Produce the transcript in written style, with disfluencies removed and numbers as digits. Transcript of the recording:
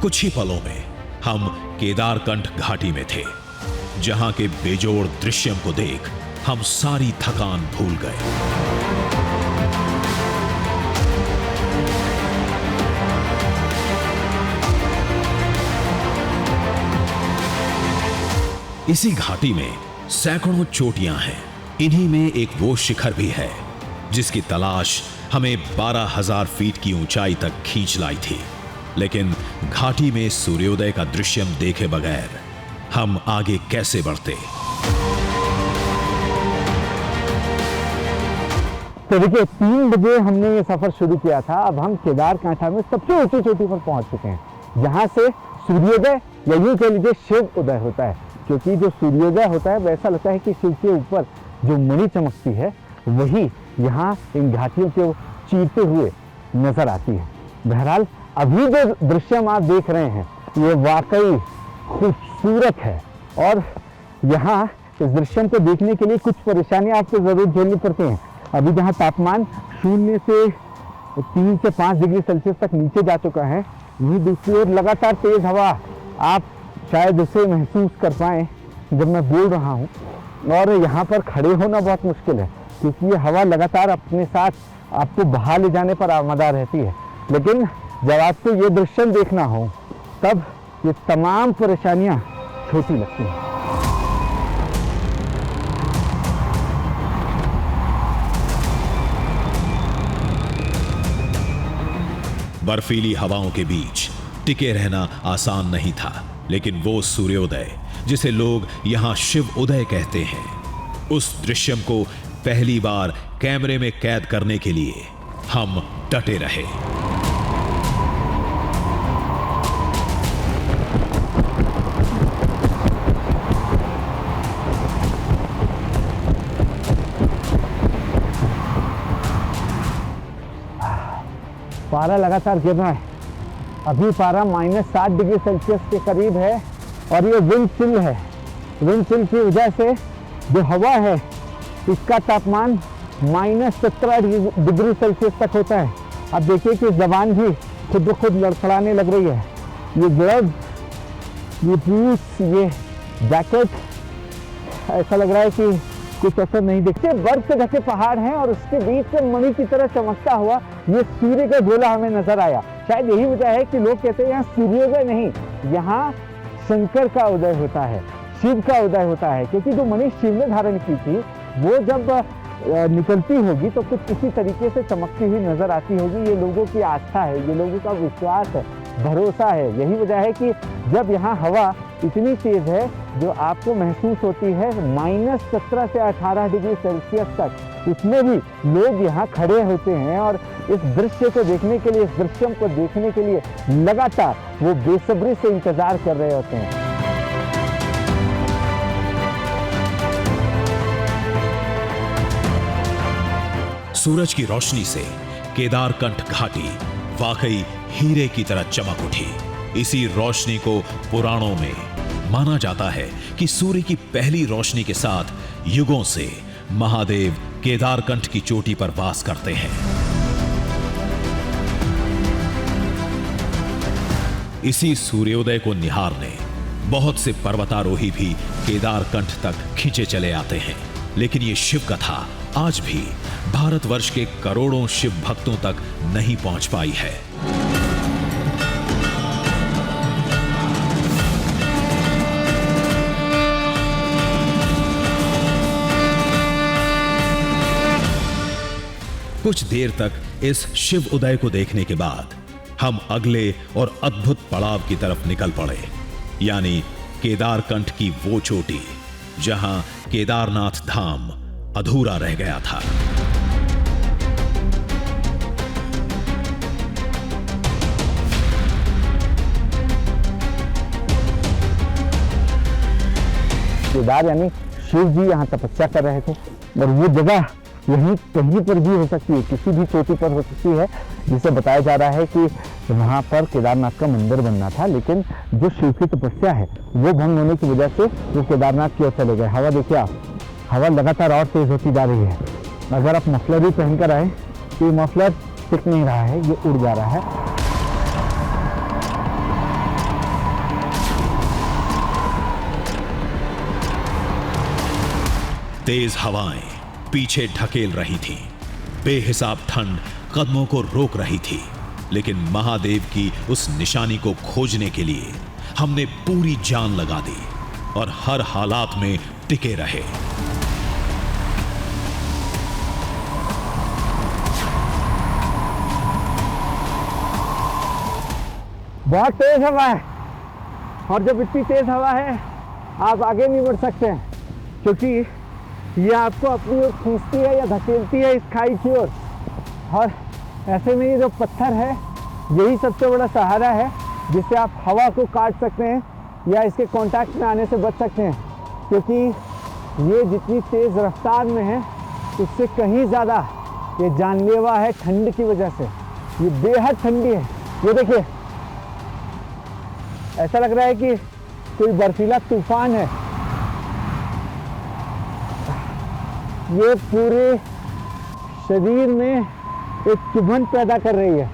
कुछ ही पलों में हम केदारकंठ घाटी में थे, जहां के बेजोड़ दृश्यम को देख हम सारी थकान भूल गए। इसी घाटी में सैकड़ों चोटियां हैं। इन्हीं में एक वो शिखर भी है जिसकी तलाश हमें 12,000 फीट की ऊंचाई तक खींच लाई थी, लेकिन घाटी में सूर्योदय का दृश्यम देखे बगैर हम आगे कैसे बढ़ते। तो देखिए 3 बजे हमने ये सफर शुरू किया था। अब हम केदारकांठा में सबसे ऊंची चोटी पर पहुंच चुके हैं, जहां से सूर्योदय या यूं कह लीजिए शिव उदय होता है। क्योंकि जो सूर्योदय होता है वैसा लगता है कि शिव के ऊपर जो मणि चमकती है वही यहाँ इन घाटियों को चीरते हुए नजर आती है। बहरहाल अभी जो दृश्य आप देख रहे हैं ये वाकई खूबसूरत है, और यहाँ इस दृश्य को देखने के लिए कुछ परेशानियां आपको जरूर झेलनी पड़ती हैं। अभी जहाँ तापमान 0 से 3 से 5 डिग्री सेल्सियस तक नीचे जा चुका है, वहीं दूसरी ओर लगातार तेज हवा, आप शायद उसे महसूस कर पाएँ जब मैं बोल रहा हूँ। और यहाँ पर खड़े होना बहुत मुश्किल है क्योंकि ये हवा लगातार अपने साथ आपको बहा ले जाने पर आमादा रहती है। लेकिन जब आपको ये दृश्य देखना हो तब ये तमाम परेशानियाँ छोटी लगती हैं। बर्फीली हवाओं के बीच टिके रहना आसान नहीं था, लेकिन वो सूर्योदय जिसे लोग यहां शिव उदय कहते हैं, उस दृश्यम को पहली बार कैमरे में कैद करने के लिए हम डटे रहे। पारा लगातार गिर रहा है। अभी पारा -7 डिग्री सेल्सियस के करीब है और ये विंड चिल है। विंड चिल की वजह से जो हवा है इसका तापमान -17 डिग्री सेल्सियस तक होता है। अब देखिए कि जबान भी खुद ब खुद लड़खड़ाने लग रही है। ये ग्लव्स, ये बूट्स, ये जैकेट, ऐसा लग रहा है कि कुछ असर नहीं दिखते। बर्फ से ढके पहाड़ हैं और उसके बीच से मणि की तरह चमकता हुआ ये सूर्य का गोला हमें नजर आया। शायद यही वजह है कि लोग कहते हैं यहाँ सूर्योदय नहीं, यहाँ शंकर का उदय होता है, शिव का उदय होता है। क्योंकि जो मणि शिव ने धारण की थी वो जब निकलती होगी तो कुछ इसी तरीके से चमकती हुई नजर आती होगी। ये लोगों की आस्था है, ये लोगों का विश्वास है, भरोसा है। यही वजह है कि जब यहाँ हवा इतनी तेज है जो आपको महसूस होती है -17 से 18 डिग्री सेल्सियस तक, उसमें भी लोग यहाँ खड़े होते हैं और इस दृश्य को देखने के लिए, इस दृश्य को देखने के लिए लगातार वो बेसब्री से इंतजार कर रहे होते हैं। सूरज की रोशनी से केदारकंठ घाटी वाकई हीरे की तरह चमक उठी। इसी रोशनी को पुराणों में माना जाता है कि सूर्य की पहली रोशनी के साथ युगों से महादेव केदारकंठ की चोटी पर वास करते हैं। इसी सूर्योदय को निहारने बहुत से पर्वतारोही भी केदारकंठ तक खींचे चले आते हैं, लेकिन ये शिव कथा आज भी भारतवर्ष के करोड़ों शिव भक्तों तक नहीं पहुंच पाई है। कुछ देर तक इस शिव उदय को देखने के बाद हम अगले और अद्भुत पड़ाव की तरफ निकल पड़े, यानी केदारकंठ की वो चोटी जहां केदारनाथ धाम अधूरा रह गया था। केदार यानी शिव जी यहाँ तपस्या कर रहे थे और वो जगह यहीं कहीं पर भी हो सकती है, किसी भी चोटी पर हो सकती है, जिसे बताया जा रहा है कि वहाँ पर केदारनाथ का मंदिर बनना था। लेकिन जो शिव की तपस्या है वो भंग होने की वजह से वो केदारनाथ की ओर चले गए। हवा देखिए आप, हवा लगातार और तेज होती जा रही है। अगर आप मफलर भी पहनकर आए तो ये मफलर टिक नहीं रहा है, ये उड़ जा रहा है। तेज हवाएं पीछे ढकेल रही थीं। बेहिसाब ठंड कदमों को रोक रही थी, लेकिन महादेव की उस निशानी को खोजने के लिए हमने पूरी जान लगा दी और हर हालात में टिके रहे। बहुत तेज हवा है और जब इतनी तेज हवा है आप आगे नहीं बढ़ सकते हैं, क्योंकि ये आपको अपनी ओर खींचती है या धकेलती है इस खाई की ओर। और ऐसे में ये जो पत्थर है यही सबसे बड़ा सहारा है जिससे आप हवा को काट सकते हैं या इसके कांटेक्ट में आने से बच सकते हैं, क्योंकि ये जितनी तेज़ रफ्तार में है उससे कहीं ज़्यादा ये जानलेवा है ठंड की वजह से। ये बेहद ठंडी है। ये देखिए, ऐसा लग रहा है कि कोई बर्फीला तूफान है। ये पूरे शरीर में एक चुभन पैदा कर रही है।